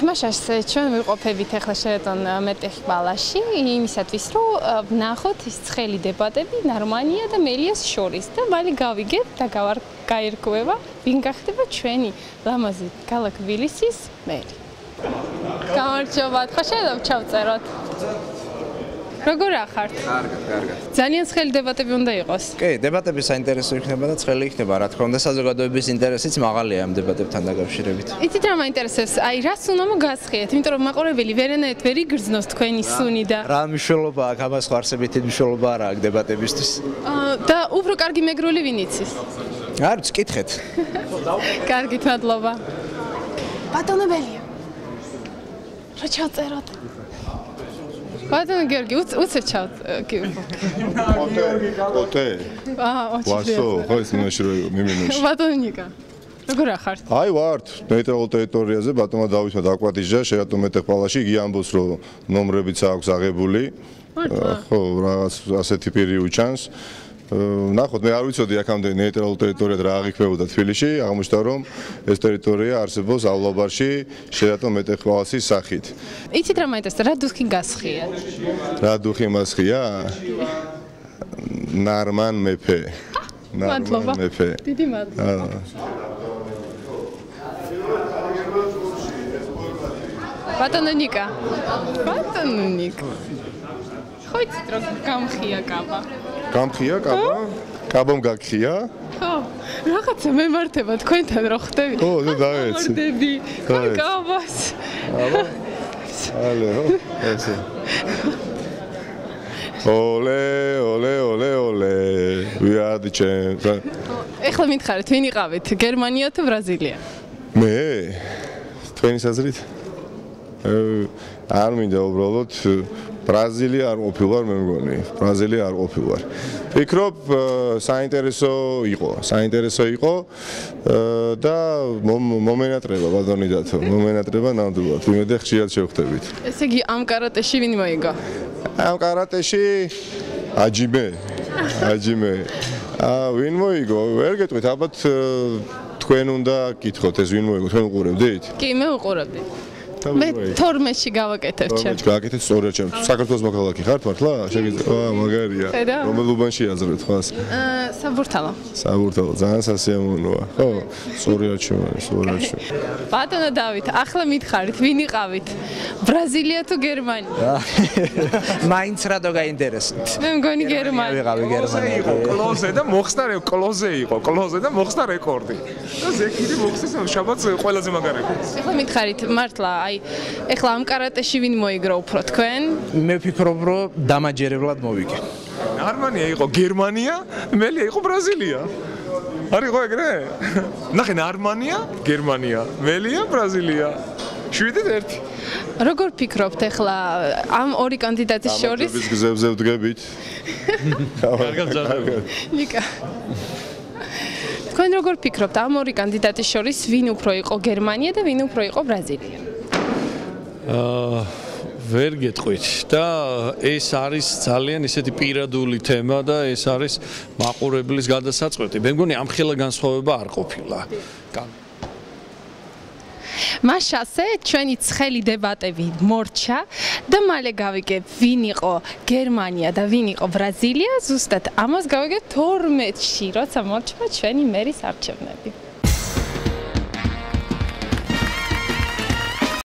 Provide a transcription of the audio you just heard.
მაშას ჩვენ ვიყოფებით ახლა შეტონ მეტეხ ბალაში იმისათვის რომ ვნახოთ ის ცხელი დებატები ნარმანია და მელიას შორის და მალე გავიგებ და გაერკვევა ვინ გახდება ჩვენი ლამაზი ქალაქ თბილისის მერი. გამარჯობა, ხო შეიძლება ჩავწეროთ? როგორ ახართ? კარგად. ძალიან ცხელი დებატები უნდა იყოს. კი, დებატები საინტერესო იქნება და ცხელი იქნება, რა თქმა უნდა, საზოგადოების ინტერესიც მაღალია ამ დებატებთან დაკავშირებით. იცით რა მაინტერესებს? აი, რას უნდა მოგასხიეთ, იმიტომ რომ მაყურებელი ვერანაირად ვერ იგრძნოს თქვენი სუნი და რა მნიშვნელობა აქვს ამას ხო არსებითი მნიშვნელობა არა აქვს დებატებისთვის? და უფრო კარგი მეგრული ვინ იცის? არ ვიცი, კითხეთ. კარგით, მადლობა. ბატონო ბელია. რა ჩავწეროთ? ბატონო გიორგი, უცებ ოტე. ვასო, ხო ის მინუში. ბატონო ნიკა. როგორ ახართ? აი ვართ, ნეიტრალურ ტერიტორიაზე ბატონმა დავითმა დაკვატიჟა, შეატო მეტეხ ბალაში, იგი ამბობს რომ ნომრებიც აქვს აღებული. ხო, რაღაც ასეთი პირი უჩანს. ნახოთ, მე არ ვიცოდი აქამდე ნეიტრალურ ტერიტორიად რა აღიქმებოდა თბილისში, აღმოჩნდა რომ ეს ტერიტორია არსებობს ავლაბარში, შეატო მეტეხ ბალასის სახით. იცით რა მაინტერესებს? რა დუხი გასხიათ? რა დუხი მასხია? ნარმან მეფე. მადლობა. მეფე. დიდი მადლობა. ბატონო ნიკა. ბატონო ნიკა. ხო იცით რომ გამხია კაბა? გამხია კაბა? კაბომ გაგხია? ხო, რაღაცა მემართება თქვენთან რო ხდები. ხო, და დაეცი. ხდები. აი კაბას. აბა. ალე, ხო? ესე. ოლე. ვიადი ჩემ. ეხლა მითხარით, ვინ იყავით? გერმანია თუ ბრაზილია? მე? თქვენი საზრით? არ მინდა უბრალოდ ბრაზილია არ ყოფილვარ მე მგონი. ბრაზილია არ ყოფილვარ. ვფიქრობ საინტერესო იყო და მომენატრება ბატონი დათო, მომენატრება ნამდვილად. იმედია ხშირად შევხვდებით. ესე იგი ამ კარატეში ვინ მოიგო? ამ კარატეში აჯიმე. ვინ მოიგო? ვერ გეტყვით, ალბათ თქვენ უნდა გკითხოთ ეს ვინ მოიგო, თქვენ უყურებდით? კი, მე უყურებდი. მე 12-ში გავაკეთებ ჩემ. გავაკეთეთ სწორად ჩემ. საქართველოს მოქალაქე ხართ მართლა? შეგიძლია? მაგარია. რომელ უბანში აზრეთ ხას? საბურთალო. საბურთალო, ძალიან სასიამოვნოა. ხო, სწორად ჩემ. ბატონო დავით, ახლა მითხარით, ვინ იყავით? ბრაზილია თუ გერმანია? მაინც რადო გაინტერესებთ? მე მგონი გერმანია. ვიყავი გერმანია. კლოზე და მოხსნა კლოზე და მოხსნა რეკორდი. და ზეკიდი მოხსნა შაბათს ყველაზე მაგარი. ახლა მითხარით, მართლა, აი, ახლა ამ კარატეში ვინ მოიგრო უფრო თქვენ? მე ვფიქრობ რომ დამაჯერებლად მოვიგე. ნარმანია იყო გერმანია, მელია იყო ბრაზილია. არ იყო ეგრე? ნახე ნარმანია, გერმანია, მელია, ბრაზილია. 7-1. როგორ ფიქრობთ ახლა ამ ორი კანდიდატის შორის? ამაჟების გზებზე ვდგებით. კარგად. ნიკა. თქვენ როგორ ფიქრობთ ამ ორი კანდიდატის შორის ვინ უფრო იყო გერმანია და ვინ უფრო იყო ბრაზილია? ვერ გეტყვით და ეს არის ძალიან ისეთი პირადული თემა და ეს არის მაყურებლის გადასაწყვეტი. მე მგონი ამ ხელა განსხვავება არ ყოფილა. მაშასე ჩვენი ცხელი დებატები მორჩა და მალე გავიგებ ვინ იყო გერმანია და ვინ იყო ბრაზილია. ზუსტად ამას გავიგებ 12-ში, როცა მორჩა ჩვენი მერის არჩევნები.